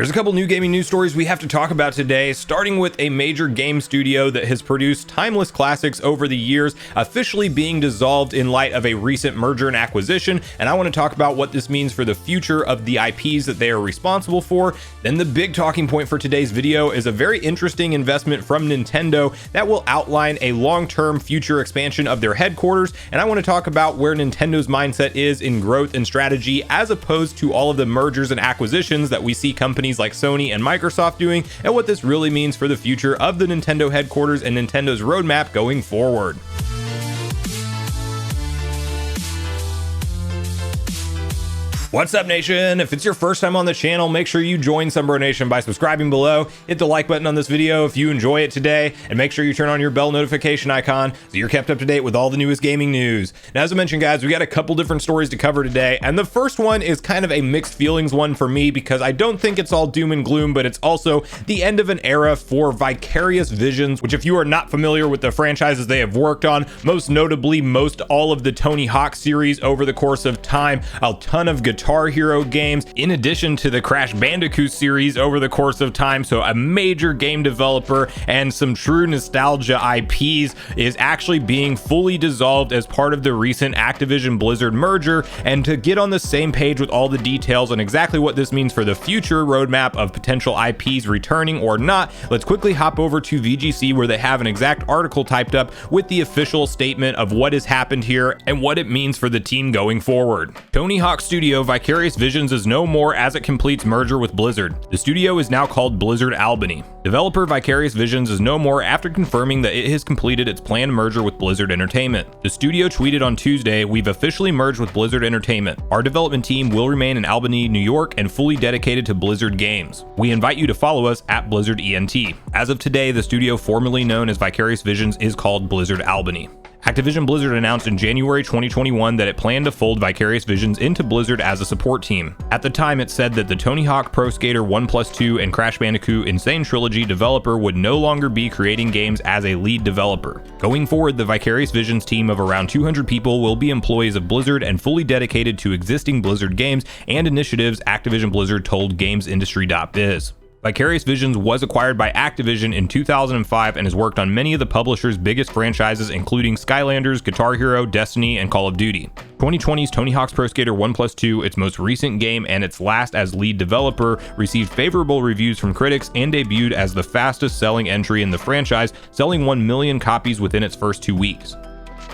There's a couple new gaming news stories we have to talk about today, starting with a major game studio that has produced timeless classics over the years officially being dissolved in light of a recent merger and acquisition, and I want to talk about what this means for the future of the IPs that they are responsible for. Then the big talking point for today's video is a very interesting investment from Nintendo that will outline a long-term future expansion of their headquarters, and I want to talk about where Nintendo's mindset is in growth and strategy as opposed to all of the mergers and acquisitions that we see companies like Sony and Microsoft doing, and what this really means for the future of the Nintendo headquarters and Nintendo's roadmap going forward. What's up, Nation? If it's your first time on the channel, make sure you join Sunbro Nation by subscribing below. Hit the like button on this video if you enjoy it today, and make sure you turn on your bell notification icon so you're kept up to date with all the newest gaming news. Now, as I mentioned, guys, we got a couple different stories to cover today, and the first one is kind of a mixed feelings one for me because I don't think it's all doom and gloom, but it's also the end of an era for Vicarious Visions, which, if you are not familiar with the franchises they have worked on, most notably most all of the Tony Hawk series over the course of time, a ton of Guitar Hero games, in addition to the Crash Bandicoot series over the course of time. So a major game developer and some true nostalgia IPs is actually being fully dissolved as part of the recent Activision Blizzard merger. And to get on the same page with all the details on exactly what this means for the future roadmap of potential IPs returning or not, let's quickly hop over to VGC, where they have an exact article typed up with the official statement of what has happened here and what it means for the team going forward. Tony Hawk Studio Vicarious Visions is no more as it completes merger with Blizzard. The studio is now called Blizzard Albany. Developer Vicarious Visions is no more after confirming that it has completed its planned merger with Blizzard Entertainment. The studio tweeted on Tuesday, "We've officially merged with Blizzard Entertainment. Our development team will remain in Albany, New York, and fully dedicated to Blizzard games. We invite you to follow us at Blizzard ENT." As of today, the studio formerly known as Vicarious Visions is called Blizzard Albany. Activision Blizzard announced in January 2021 that it planned to fold Vicarious Visions into Blizzard as a support team. At the time, it said that the Tony Hawk Pro Skater 1+2 and Crash Bandicoot Insane Trilogy developer would no longer be creating games as a lead developer. Going forward, the Vicarious Visions team of around 200 people will be employees of Blizzard and fully dedicated to existing Blizzard games and initiatives, Activision Blizzard told GamesIndustry.biz. Vicarious Visions was acquired by Activision in 2005 and has worked on many of the publisher's biggest franchises, including Skylanders, Guitar Hero, Destiny, and Call of Duty. 2020's Tony Hawk's Pro Skater 1+2, its most recent game and its last as lead developer, received favorable reviews from critics and debuted as the fastest selling entry in the franchise, selling 1 million copies within its first 2 weeks.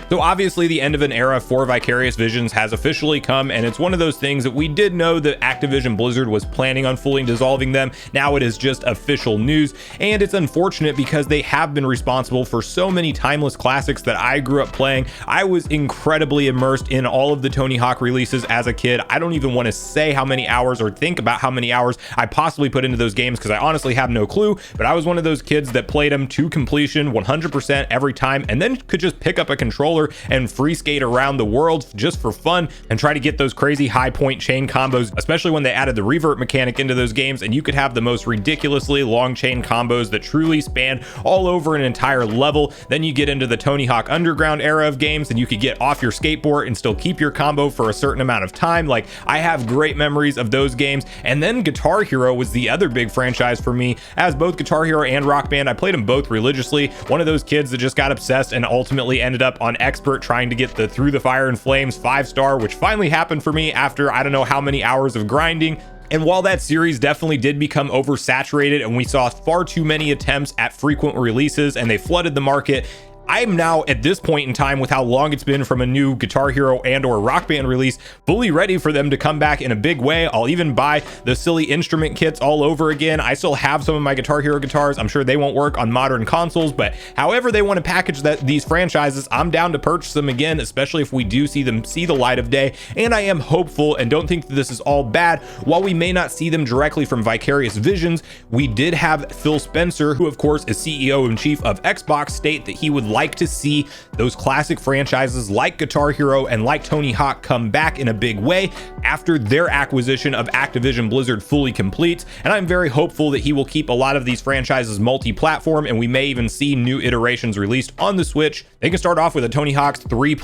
So obviously the end of an era for Vicarious Visions has officially come, and it's one of those things that we did know that Activision Blizzard was planning on fully dissolving them. Now it is just official news, and it's unfortunate because they have been responsible for so many timeless classics that I grew up playing. I was incredibly immersed in all of the Tony Hawk releases as a kid. I don't even want to say how many hours or think about how many hours I possibly put into those games because I honestly have no clue, but I was one of those kids that played them to completion 100% every time, and then could just pick up a controller and free skate around the world just for fun and try to get those crazy high point chain combos, especially when they added the revert mechanic into those games, and you could have the most ridiculously long chain combos that truly span all over an entire level. Then you get into the Tony Hawk Underground era of games and you could get off your skateboard and still keep your combo for a certain amount of time. Like, I have great memories of those games. And then Guitar Hero was the other big franchise for me, as both Guitar Hero and Rock Band, I played them both religiously. One of those kids that just got obsessed and ultimately ended up on Expert trying to get the Through the Fire and Flames 5-star, which finally happened for me after I don't know how many hours of grinding. And while that series definitely did become oversaturated and we saw far too many attempts at frequent releases and they flooded the market, I'm now at this point in time, with how long it's been from a new Guitar Hero and or Rock Band release, fully ready for them to come back in a big way. I'll even buy the silly instrument kits all over again. I still have some of my Guitar Hero guitars. I'm sure they won't work on modern consoles, but however they want to package these franchises, I'm down to purchase them again, especially if we do see them see the light of day. And I am hopeful and don't think that this is all bad. While we may not see them directly from Vicarious Visions, we did have Phil Spencer, who of course is CEO and chief of Xbox, state that he would like to see those classic franchises like Guitar Hero and like Tony Hawk come back in a big way after their acquisition of Activision Blizzard fully completes, and I'm very hopeful that he will keep a lot of these franchises multi-platform, and we may even see new iterations released on the Switch. They can start off with a Tony Hawk's 3+4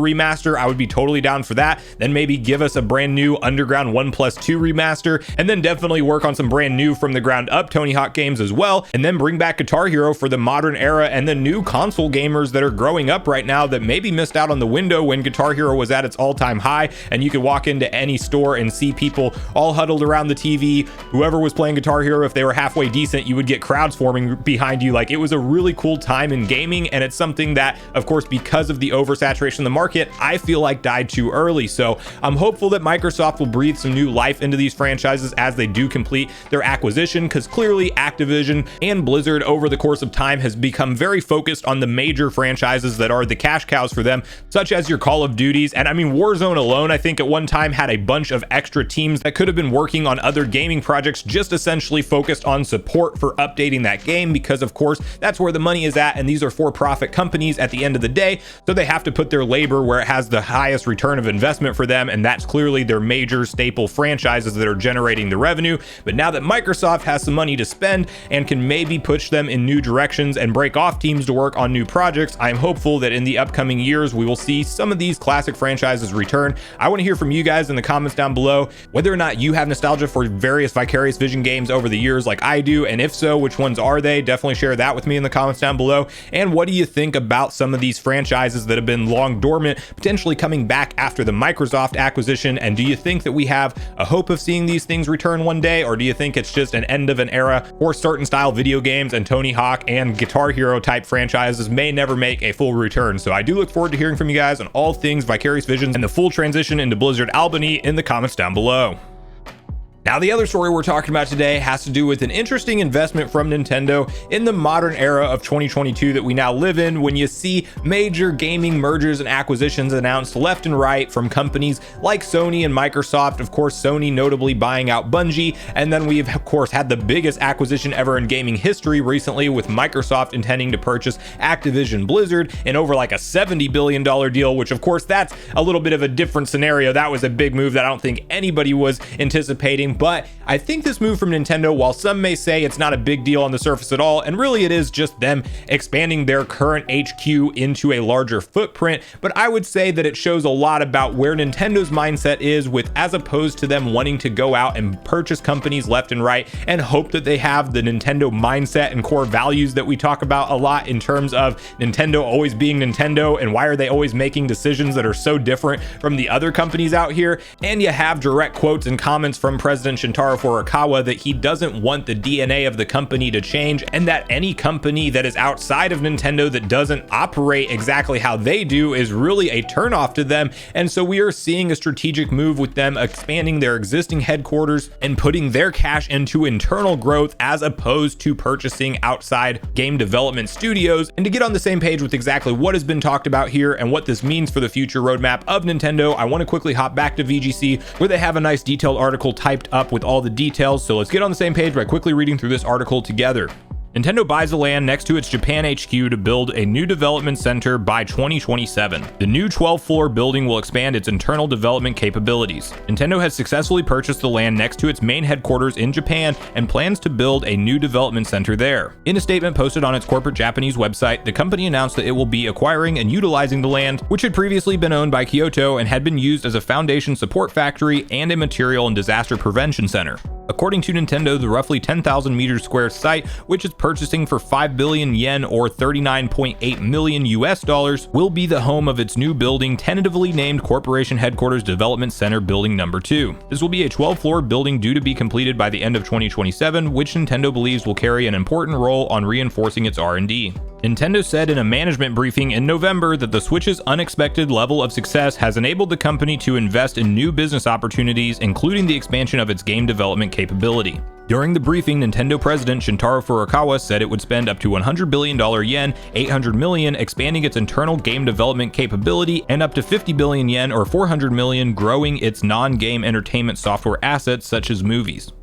remaster. I would be totally down for that. Then maybe give us a brand new Underground 1+2 remaster, and then definitely work on some brand new from the ground up Tony Hawk games as well, and then bring back Guitar Hero for the modern era and the new console gamers that are growing up right now that maybe missed out on the window when Guitar Hero was at its all-time high, and you could walk into any store and see people all huddled around the TV. Whoever was playing Guitar Hero, if they were halfway decent, you would get crowds forming behind you. Like, it was a really cool time in gaming, and it's something that, of course, because of the oversaturation of the market, I feel like died too early. So I'm hopeful that Microsoft will breathe some new life into these franchises as they do complete their acquisition, because clearly Activision and Blizzard over the course of time has become very focused on the major franchises that are the cash cows for them, such as your Call of Duties. And I mean, Warzone alone, I think at one time had a bunch of extra teams that could have been working on other gaming projects, just essentially focused on support for updating that game, because of course that's where the money is at, and these are for-profit companies at the end of the day, so they have to put their labor where it has the highest return of investment for them, and that's clearly their major staple franchises that are generating the revenue. But now that Microsoft has some money to spend and can maybe push them in new directions and break off teams to work on new projects, I'm hopeful that in the upcoming years we will see some of these classic franchises return. I want to hear from you guys in the comments down below whether or not you have nostalgia for various Vicarious Vision games over the years like I do, and if so, which ones are they? Definitely share that with me in the comments down below. And what do you think about some of these franchises that have been long dormant potentially coming back after the Microsoft acquisition? And do you think that we have a hope of seeing these things return one day, or do you think it's just an end of an era for certain style video games and Tony Hawk and Guitar Hero type franchises may never make a full return? So I do look forward to hearing from you guys on all things Vicarious Visions and the full transition into Blizzard Albany in the comments down below. Now, the other story we're talking about today has to do with an interesting investment from Nintendo in the modern era of 2022 that we now live in, when you see major gaming mergers and acquisitions announced left and right from companies like Sony and Microsoft. Of course, Sony notably buying out Bungie, and then we've of course had the biggest acquisition ever in gaming history recently, with Microsoft intending to purchase Activision Blizzard in over like a $70 billion deal, which of course that's a little bit of a different scenario. That was a big move that I don't think anybody was anticipating. But I think this move from Nintendo, while some may say it's not a big deal on the surface at all, and really it is just them expanding their current HQ into a larger footprint, but I would say that it shows a lot about where Nintendo's mindset is, with as opposed to them wanting to go out and purchase companies left and right and hope that they have the Nintendo mindset and core values that we talk about a lot in terms of Nintendo always being Nintendo, and why are they always making decisions that are so different from the other companies out here. And you have direct quotes and comments from President Shintaro Furukawa that he doesn't want the DNA of the company to change, and that any company that is outside of Nintendo that doesn't operate exactly how they do is really a turnoff to them. And so we are seeing a strategic move with them expanding their existing headquarters and putting their cash into internal growth as opposed to purchasing outside game development studios. And to get on the same page with exactly what has been talked about here and what this means for the future roadmap of Nintendo, I want to quickly hop back to VGC, where they have a nice detailed article typed up with all the details. So let's get on the same page by quickly reading through this article together. Nintendo buys the land next to its Japan HQ to build a new development center by 2027. The new 12-floor building will expand its internal development capabilities. Nintendo has successfully purchased the land next to its main headquarters in Japan and plans to build a new development center there. In a statement posted on its corporate Japanese website, the company announced that it will be acquiring and utilizing the land, which had previously been owned by Kyoto and had been used as a foundation support factory and a material and disaster prevention center. According to Nintendo, the roughly 10,000 meters square site, which is purchasing for 5 billion yen or $39.8 million US, will be the home of its new building, tentatively named Corporation Headquarters Development Center Building Number 2. This will be a 12-floor building due to be completed by the end of 2027, which Nintendo believes will carry an important role on reinforcing its R&D. Nintendo said in a management briefing in November that the Switch's unexpected level of success has enabled the company to invest in new business opportunities, including the expansion of its game development capability. During the briefing, Nintendo President Shintaro Furukawa said it would spend up to $100 billion yen, 800 million, expanding its internal game development capability, and up to 50 billion yen or 400 million growing its non-game entertainment software assets such as movies.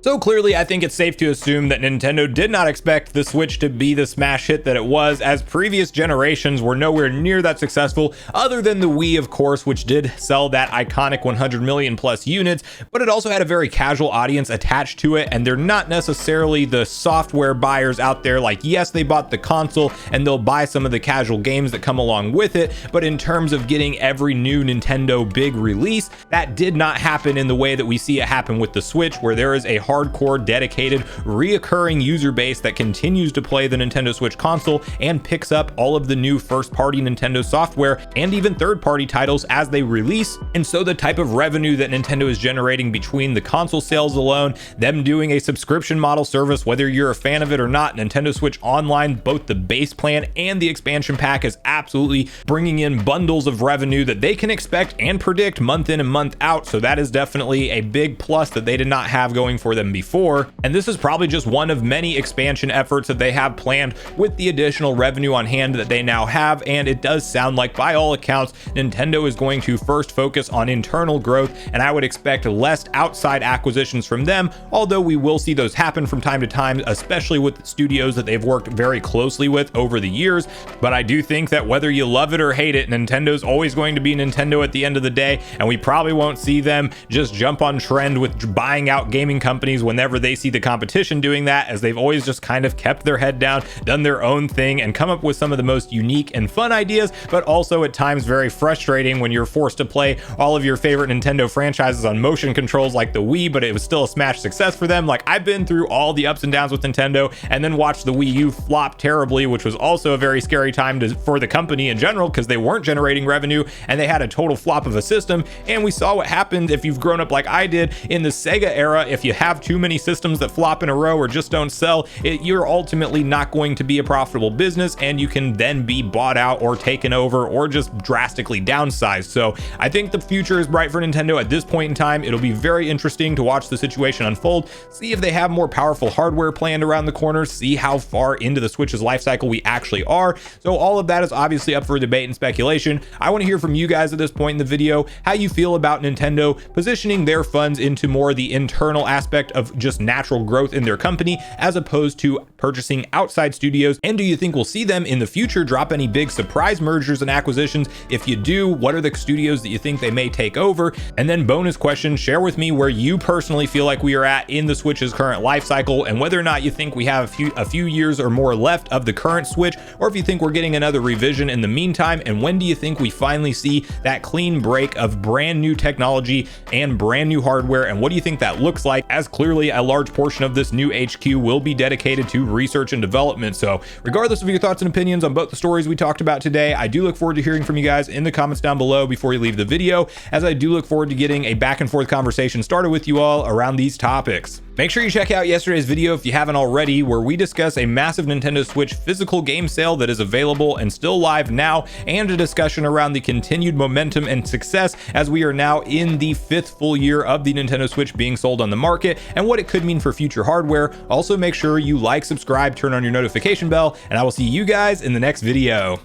So clearly, I think it's safe to assume that Nintendo did not expect the Switch to be the smash hit that it was, as previous generations were nowhere near that successful, other than the Wii, of course, which did sell that iconic 100 million plus units, but it also had a very casual audience attached to it, and they're not necessarily the software buyers out there. Like, yes, they bought the console and they'll buy some of the casual games that come along with it, but in terms of getting every new Nintendo big release, that did not happen in the way that we see it happen with the Switch, where there is a hardcore, dedicated, reoccurring user base that continues to play the Nintendo Switch console and picks up all of the new first-party Nintendo software and even third-party titles as they release. And so the type of revenue that Nintendo is generating between the console sales alone, them doing a subscription model service, whether you're a fan of it or not, Nintendo Switch Online, both the base plan and the expansion pack, is absolutely bringing in bundles of revenue that they can expect and predict month in and month out. So that is definitely a big plus that they did not have going for them before. And this is probably just one of many expansion efforts that they have planned with the additional revenue on hand that they now have. And it does sound like, by all accounts, Nintendo is going to first focus on internal growth, and I would expect less outside acquisitions from them, although we will see those happen from time to time, especially with studios that they've worked very closely with over the years. But I do think that whether you love it or hate it, Nintendo's always going to be Nintendo at the end of the day, and we probably won't see them just jump on trend with buying out gaming companies whenever they see the competition doing that, as they've always just kind of kept their head down, done their own thing, and come up with some of the most unique and fun ideas, but also at times very frustrating when you're forced to play all of your favorite Nintendo franchises on motion controls like the Wii, but it was still a smash success for them. Like, I've been through all the ups and downs with Nintendo, and then watched the Wii U flop terribly, which was also a very scary time for the company in general, because they weren't generating revenue and they had a total flop of a system. And we saw what happened if you've grown up like I did in the Sega era. If you have too many systems that flop in a row or just don't sell, you're ultimately not going to be a profitable business, and you can then be bought out or taken over or just drastically downsized. So I think the future is bright for Nintendo at this point in time. It'll be very interesting to watch the situation unfold, see if they have more powerful hardware planned around the corner, see how far into the Switch's life cycle we actually are. So all of that is obviously up for debate and speculation. I want to hear from you guys at this point in the video, how you feel about Nintendo positioning their funds into more the internal aspect of just natural growth in their company, as opposed to purchasing outside studios. And do you think we'll see them in the future drop any big surprise mergers and acquisitions? If you do, what are the studios that you think they may take over? And then bonus question, share with me where you personally feel like we are at in the Switch's current life cycle, and whether or not you think we have a few years or more left of the current Switch, or if you think we're getting another revision in the meantime. And when do you think we finally see that clean break of brand new technology and brand new hardware? And what do you think that looks like, as clearly a large portion of this new HQ will be dedicated to research and development? So regardless of your thoughts and opinions on both the stories we talked about today, I do look forward to hearing from you guys in the comments down below before you leave the video, as I do look forward to getting a back and forth conversation started with you all around these topics. Make sure you check out yesterday's video if you haven't already, where we discuss a massive Nintendo Switch physical game sale that is available and still live now, and a discussion around the continued momentum and success as we are now in the 5th full year of the Nintendo Switch being sold on the market, and what it could mean for future hardware. Also, make sure you like, subscribe, turn on your notification bell, and I will see you guys in the next video.